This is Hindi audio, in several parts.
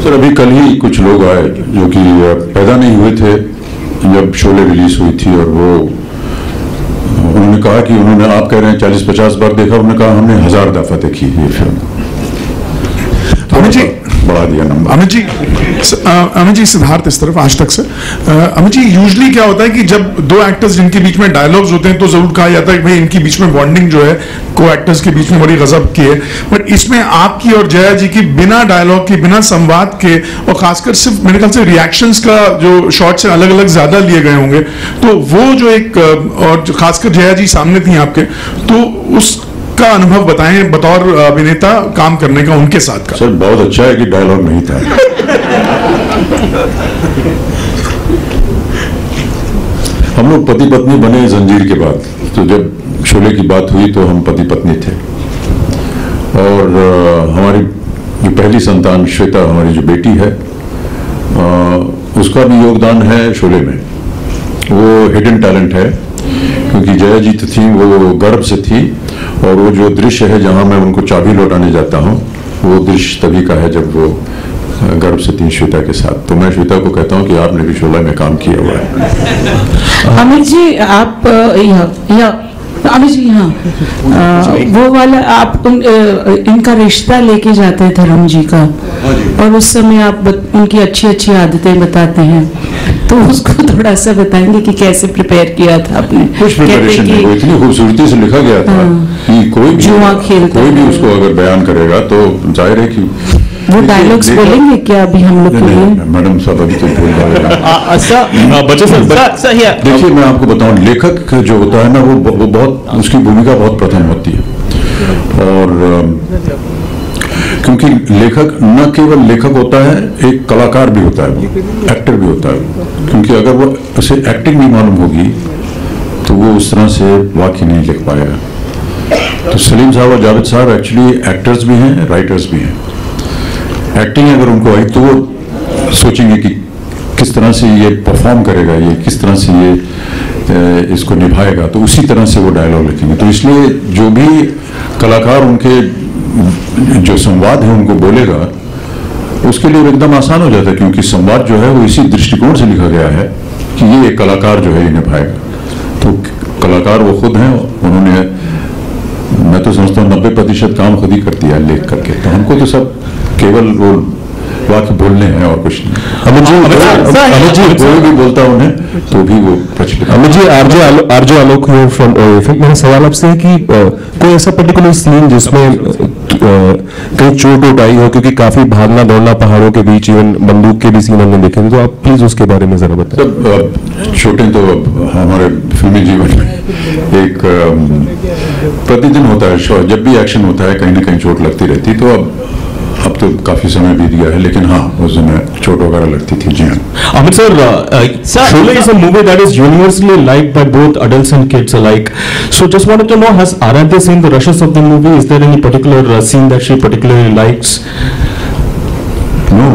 सर अभी कल ही कुछ लोग आए जो कि पैदा नहीं हुए थे जब शोले रिलीज हुई थी, और वो उन्होंने कहा कि उन्होंने, आप कह रहे हैं 40-50 बार देखा, उन्होंने कहा हमने 1000 दफा देखी ये फिल्म। अमित जी बढ़ा दिया नंबर। अमित जी सिद्धार्थ इस तरफ आज तक से। अमित जी यूजुअली क्या होता है कि जब दो एक्टर्स जिनके बीच में डायलॉग्स होते हैं तो जरूर कहा जाता है कि भाई इनके बीच में बॉन्डिंग जो है को एक्टर्स के बीच में बड़ी गजब की है, बट इसमें आपकी और जया जी की बिना डायलॉग के, बिना संवाद के, और खासकर सिर्फ मेरे ख्याल से रिएक्शंस का जो शॉट्स हैं अलग अलग ज्यादा लिए गए होंगे, तो वो जो एक, और खासकर जया जी सामने थी आपके, तो उस का अनुभव बताएं बतौर अभिनेता काम करने का उनके साथ का। सर बहुत अच्छा है कि डायलॉग नहीं था। हम लोग पति पत्नी बने जंजीर के बाद, तो जब शोले की बात हुई तो हम पति पत्नी थे, और हमारी जो पहली संतान श्वेता, हमारी जो बेटी है, उसका भी योगदान है शोले में। वो हिडन टैलेंट है, क्योंकि जया जी तो थी वो गर्भ से थी, और वो जो दृश्य है जहां मैं उनको चाबी लौटाने जाता हूं, वो दृश्य तभी का है जब वो गर्भ से थी श्वेता के साथ। तो मैं श्वेता को कहता हूं कि आपने भी शोला में काम किया हुआ है। अमित जी आप अमित जी हाँ, वो वाला आप इनका रिश्ता लेके जाते थे धर्म जी का, और उस समय आप उनकी अच्छी अच्छी आदतें बताते हैं, तो उसको थोड़ा सा बताएंगे कि कैसे प्रिपेयर किया था आपने? कुछ प्रिपरेशन नहीं, वो इतनी खूबसूरती से लिखा गया था कि कोई भी उसको अगर बयान करेगा तो जाहिर है कि वो डायलॉग्स बोलेंगे क्या अभी हम लोग के लिए? मैडम साहब अभी तो बोल देखिए, मैं आपको बताऊं, लेखक जो होता है ना, वो बहुत, उसकी भूमिका बहुत प्रथम होती है, और क्योंकि लेखक न केवल लेखक होता है, एक कलाकार भी होता है, वो एक्टर भी होता है, क्योंकि अगर वो उसे एक्टिंग नहीं मालूम होगी तो वो उस तरह से वाक्य नहीं लिख पाएगा। तो सलीम साहब और जावेद साहब एक्चुअली एक्टर्स भी हैं, राइटर्स भी हैं। एक्टिंग अगर उनको आई तो वो सोचेंगे कि किस तरह से ये परफॉर्म करेगा, ये किस तरह से ये इसको निभाएगा, तो उसी तरह से वो डायलॉग लिखेंगे। तो इसलिए जो भी कलाकार उनके जो संवाद है उनको बोलेगा, उसके लिए एकदम आसान हो जाता है, क्योंकि संवाद जो है वो इसी दृष्टिकोण से लिखा गया है कि ये एक कलाकार जो है ये निभाएगा। तो कलाकार वो खुद हैं, उन्होंने, मैं तो समझता हूँ 90% काम खुद ही कर दिया लिख करके, तो हमको तो सब केवल वो वाक्य बोलने हैं और कुछ नहीं। अमित जी कोई भी बोलता उन्हें तो भी वो प्रचलित। Amit ji, RJ Alok from ओएफएक, मेरा सवाल आपसे है कि कोई ऐसा पर्टिकुलर सीन जिसमें कहीं चोट वोट आई हो, क्योंकि काफी भागना दौड़ना पहाड़ों के बीच, इवन बंदूक के भी सीन हमने देखे थे, तो आप प्लीज उसके बारे में जरा बताएं। सब चोटें तो हमारे फिल्मी जीवन में एक प्रतिदिन होता है, जब भी एक्शन होता है कहीं ना कहीं चोट लगती रहती। तो अब तो काफी समय बीत गया है, लेकिन हाँ उस समय चोट वगैरह लगती थी। जी हाँ Amit sir, Sholay is a movie that is universally liked by both adults and kids alike. So just wanted to know, has Aradhya seen the rushes of the movie? Is there any particular scene that she particularly likes? No.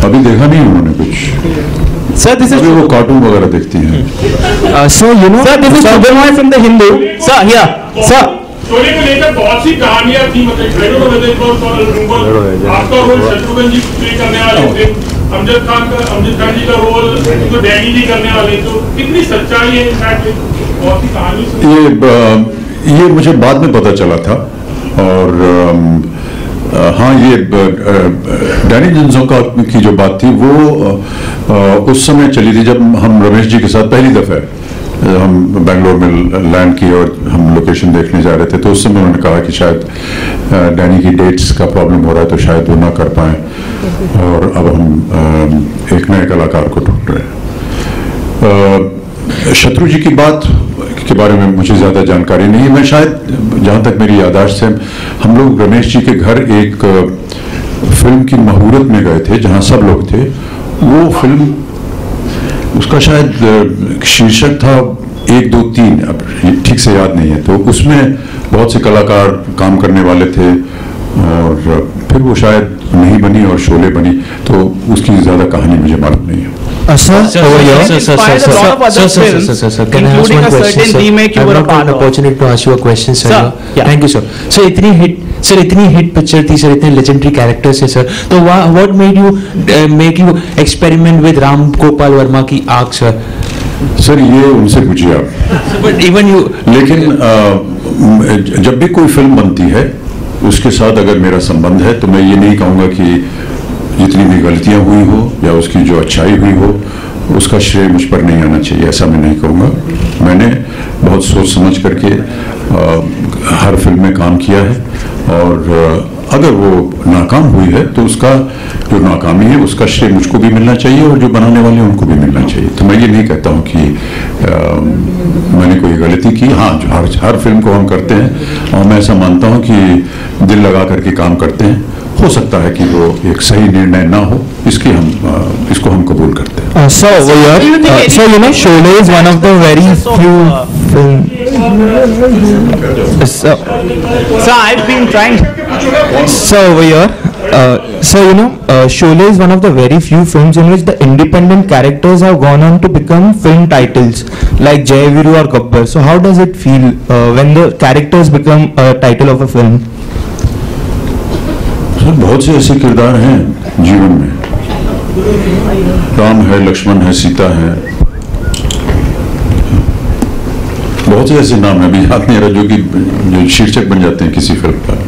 अभी देखा नहीं उन्होंने कुछ। Sir, this is वो कार्टून वगैरह देखती हैं। So you know, sir, this is Subramai from the Hindu. Sir, here, sir. Sholay को लेकर बहुत सी कहानियां थी, आपका रोल शत्रुघ्न जी प्ले करने वाले थे, अमजद खान जी का रोल तो डैनी जी करने वाले, तो कितनी सच्चाई है बहुत सी कहानी? ये मुझे बाद में पता चला था, और हाँ, ये डैनी जिन्सोका की जो बात थी वो उस समय चली थी जब हम रमेश जी के साथ पहली दफा हम बेंगलोर में लैंड किए और हम लोकेशन देखने जा रहे थे। तो उस समय उन्होंने कहा कि शायद डैनी की डेट्स का प्रॉब्लम हो रहा है, तो शायद वो ना कर पाए, और अब हम एक नए कलाकार को ढूंढ रहे हैं। शत्रु जी की बात के बारे में मुझे ज़्यादा जानकारी नहीं है। मैं शायद, जहाँ तक मेरी याददाश्त है, हम लोग रमेश जी के घर एक फिल्म की मुहूर्त में गए थे जहाँ सब लोग थे। वो फिल्म, उसका शायद शीर्षक था 1, 2, 3, अब ठीक से याद नहीं है। तो उसमें बहुत से कलाकार काम करने वाले थे, और फिर वो शायद नहीं बनी और शोले बनी, तो उसकी ज्यादा कहानी मुझे मालूम नहीं है। Sir, over here. Sir, can I ask one question, sir? I have an opportunity to ask you a question, sir. Thank you, sir. So, इतनी हिट सर इतनी हिट पिक्चर थी सर, इतने लेजेंडरी कैरेक्टर्स है सर, तो what make you experiment with Ram Gopal Verma की आर्क सर? सर ये उनसे पूछिए आप। बट इवन यू, लेकिन जब भी कोई फिल्म बनती है उसके साथ अगर मेरा संबंध है तो मैं ये नहीं कहूँगा कि जितनी भी गलतियाँ हुई हो या उसकी जो अच्छाई हुई हो उसका श्रेय मुझ पर नहीं आना चाहिए, ऐसा मैं नहीं कहूँगा। मैंने बहुत सोच समझ करके हर फिल्म में काम किया है, और अगर वो नाकाम हुई है तो उसका जो नाकामी है उसका श्रेय मुझको भी मिलना चाहिए और जो बनाने वाले हैं उनको भी मिलना चाहिए। तो मैं ये नहीं कहता हूँ कि मैंने कोई गलती की। हाँ, हर फिल्म को हम करते हैं और मैं ऐसा मानता हूँ कि दिल लगा करके काम करते हैं। हो सकता है कि वो एक सही निर्णय ना हो, इसको हम कबूल करते हैं। So you know, Sholay is one of the very few film. So I've been trying. So over here, so you know, Sholay is one of the very few films in which the independent characters have gone on to become film titles, like Jai Viru or Gabbar. So how does it feel when the characters become a title of a film? बहुत से ऐसे किरदार हैं जीवन में, राम है, लक्ष्मण है, सीता है, बहुत से ऐसे नाम हैं, अभी याद नहीं आ रहा, जो शीर्षक बन जाते हैं किसी फिल्म का।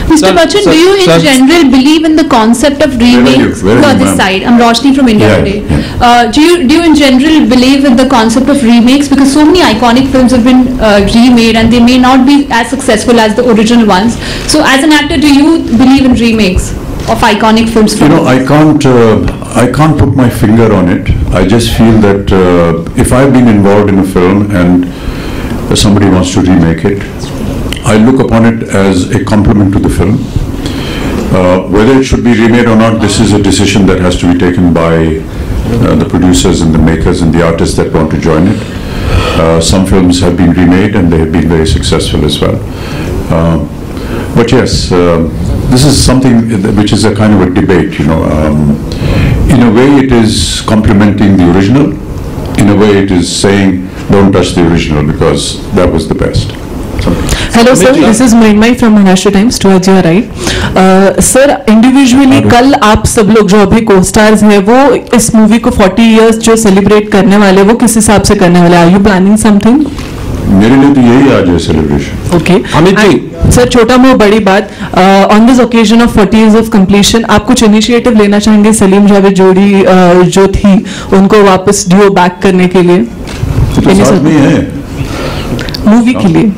Mr. Bachchan, do you in general believe in the concept of remakes? Where are you, this side. I'm Roshni from India Today. Yeah. Do you in general believe in the concept of remakes? Because so many iconic films have been remade and they may not be as successful as the original ones. So as an actor, do you believe in remakes of iconic films? You know, I can't put my finger on it. I just feel that if I've been involved in a film and somebody wants to remake it, I look upon it as a compliment to the film. Whether it should be remade or not, this is a decision that has to be taken by the producers and the makers and the artists that want to join it. Some films have been remade and they have been very successful as well. But yes, this is something which is a kind of a debate, you know. In a way it is complimenting the original, in a way it is saying don't touch the original because that was the best. Hello sir, this is Mrinmayee from Maharashtra Times. To age right sir, individually कल आप सब लोग जो अभी को स्टार्स हैं वो इस मूवी को 40 इयर्स जो सेलिब्रेट करने वाले, वो किस हिसाब से करने वाले? Are you planning something? मेरे लिए तो यही आज है celebration. Okay Amit ji, sir छोटा मोह बड़ी बात, on this occasion of 40 years of completion आप कुछ इनिशिएटिव लेना चाहेंगे सलीम जावेद जोड़ी जो थी उनको वापस ड्यू बैक करने के लिए? मूवी के लिए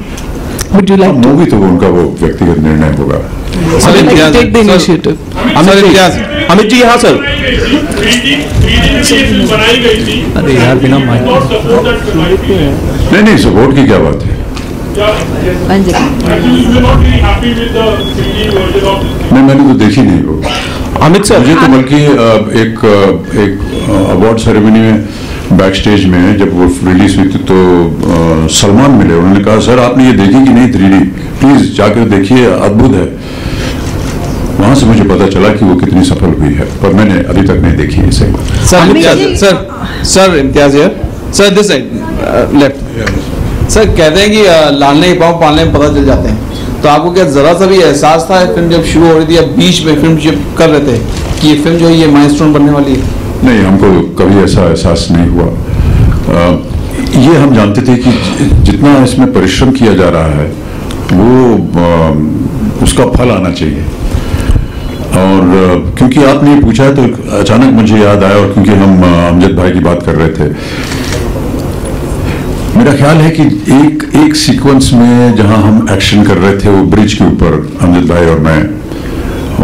Would you like to? Movie तो उनका वो व्यक्तिगत निर्णय होगा। Take the initiative. Amit ji, हाँ सर। अरे यार बिना नहीं, सपोर्ट की क्या बात है? मैंने तो देखी नहीं वो। अमित सर, मुझे तो बल्कि एक अवार्ड सेरेमनी में बैक स्टेज में जब वो रिलीज हुई थी तो सलमान मिले, उन्होंने कहा सर आपने ये देखी कि नहीं 3D, प्लीज जाकर देखिए, अद्भुत है। वहां से मुझे पता चला कि वो कितनी सफल हुई है, पर मैंने अभी तक नहीं देखी इसे। सर इम्तियाज यार, sir this side left. Sir कहते हैं कि लालने के पाँव पालने में पता चल जाते हैं, तो आपको क्या जरा सा भी एहसास था फिल्म जब शुरू हो रही थी या बीच में फिल्म जब कर रहे थे कि ये फिल्म जो है ये माइलस्टोन बनने वाली है? नहीं, हमको कभी ऐसा एहसास नहीं हुआ। ये हम जानते थे कि जितना इसमें परिश्रम किया जा रहा है वो उसका फल आना चाहिए। और क्योंकि आपने ये पूछा तो अचानक मुझे याद आया, और क्योंकि हम अमजद भाई की बात कर रहे थे, मेरा ख्याल है कि एक सीक्वेंस में जहां हम एक्शन कर रहे थे वो ब्रिज के ऊपर अमजद भाई और मैं,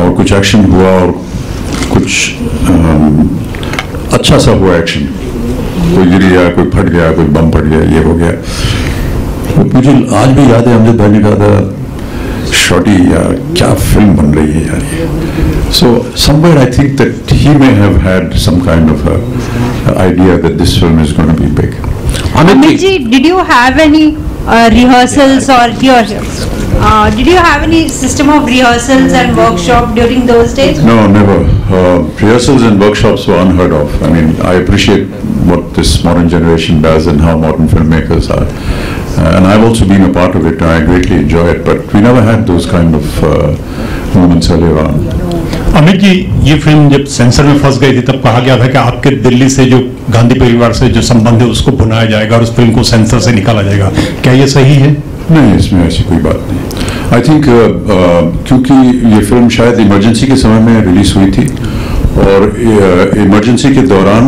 और कुछ एक्शन हुआ और कुछ अच्छा सा हुआ एक्शन, कोई गिर गया, कोई फट गया, कोई बम फट गया, ये हो गया। तो मुझे आज भी याद है अमजद भाई ने कहा था शॉटी यार क्या फिल्म बन रही है यार ये। So somewhere I think that he may have had some kind of idea that this film is going to be big. Amit ji, did you have any rehearsals or did you have any system of rehearsals and workshop during those days? No, never. Rehearsals and workshops were unheard of. I mean, I appreciate what this modern generation does and how modern filmmakers are and I've also been a part of it. I greatly enjoy it, but we never had those kind of moments earlier on. Amit ji, ये फिल्म जब सेंसर में फंस गई थी तब कहा गया था कि आपके दिल्ली से जो गांधी परिवार से जो संबंध है उसको भुनाया जाएगा और उस फिल्म को सेंसर से निकाला जाएगा, क्या ये सही है? नहीं, इसमें ऐसी कोई बात नहीं। आई थिंक क्योंकि ये फिल्म शायद इमरजेंसी के समय में रिलीज हुई थी और इमरजेंसी के दौरान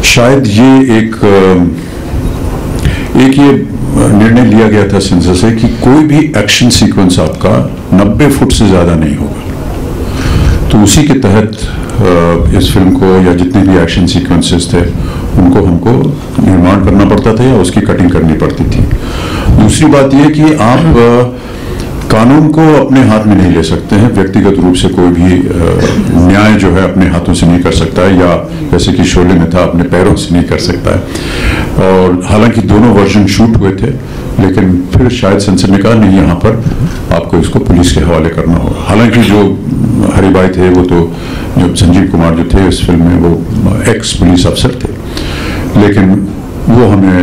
शायद ये एक ये निर्णय लिया गया था सेंसर से कि कोई भी एक्शन सीक्वेंस आपका 90 फुट से ज़्यादा नहीं होगा। तो उसी के तहत इस फिल्म को या जितने भी एक्शन सीक्वेंसेस थे उनको हमको निर्माण करना पड़ता था या उसकी कटिंग करनी पड़ती थी। दूसरी बात यह कि आप कानून को अपने हाथ में नहीं ले सकते हैं, व्यक्तिगत रूप से कोई भी न्याय जो है अपने हाथों से नहीं कर सकता है, या जैसे कि शोले में था अपने पैरों से नहीं कर सकता है। और हालांकि दोनों वर्जन शूट हुए थे, लेकिन फिर शायद सेंसर ने कहा नहीं, यहाँ पर आपको इसको पुलिस के हवाले करना होगा। हालांकि जो हरिभाई थे वो तो जो संजीव कुमार जो थे इस फिल्म में वो एक्स पुलिस अफसर थे, लेकिन वो हमें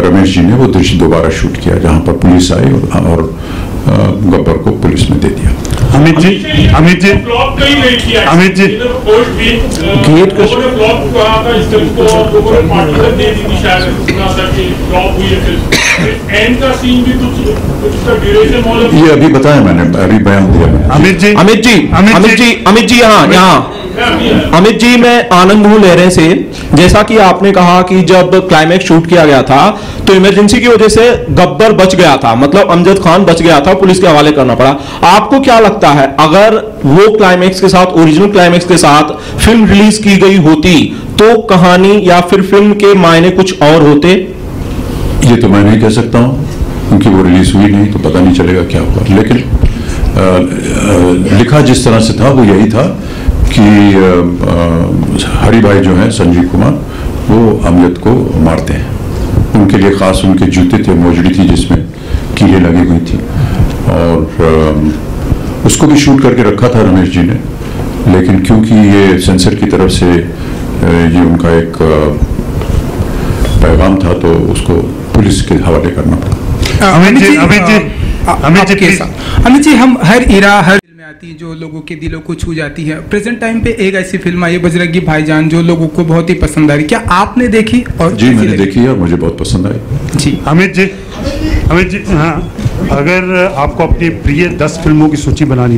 रमेश जी ने वो दृश्य दोबारा शूट किया जहाँ पर पुलिस आई और गब्बर को पुलिस में दे दिया। अमित जी फ्लॉप कहीं नहीं किया। अमित जी पोस्ट भी गेट का लोगों ने फ्लॉप कहा था इस फिल्म को और लोगों ने पार्टी तक दे दी थी शायद सुना था कि फ्लॉप हुई है फिल्म। एंड का सीन भी कुछ का ड्यूरेशन मॉडल ये अभी बताया मैंने, अभी बयान दिया मैंने। अमित जी यहाँ अमित जी, मैं आनंद हूँ लहरे से। जैसा कि आपने कहा कि जब क्लाइमैक्स शूट किया गया था तो इमरजेंसी की वजह से गब्बर बच गया था, मतलब अमजद खान बच गया था, पुलिस के हवाले करना पड़ा। आपको क्या लगता है अगर वो क्लाइमैक्स के साथ, ओरिजिनल क्लाइमैक्स के साथ फिल्म रिलीज की गई होती तो कहानी या फिर फिल्म के मायने कुछ और होते? ये तो मैं नहीं कह सकता हूँ क्योंकि वो रिलीज हुई नहीं, तो पता नहीं चलेगा क्या होगा। लेकिन लिखा जिस तरह से था वो यही था कि हरिभाई जो हैं संजीव कुमार वो अमजद को मारते हैं। उनके लिए खास उनके जूते थे, मोजड़ी थी जिसमें कीलें लगी हुई थी, और उसको भी शूट करके रखा था रमेश जी ने, लेकिन क्योंकि ये सेंसर की तरफ से ये उनका एक पैगाम था तो उसको पुलिस के हवाले करना पड़ा। अमित जी, हम हर इरा हर फिल्में आती है जो लोगों के दिलों को छू जाती है। प्रेजेंट टाइम पे एक ऐसी फिल्म आई है बजरंगी भाईजान जो लोगों को बहुत ही पसंद आ रही, क्या आपने देखी? और जी मैंने देखी है और मुझे बहुत पसंद आई। जी अमित जी हाँ, अगर आपको अपनी प्रिय 10 फिल्मों की सूची बनानी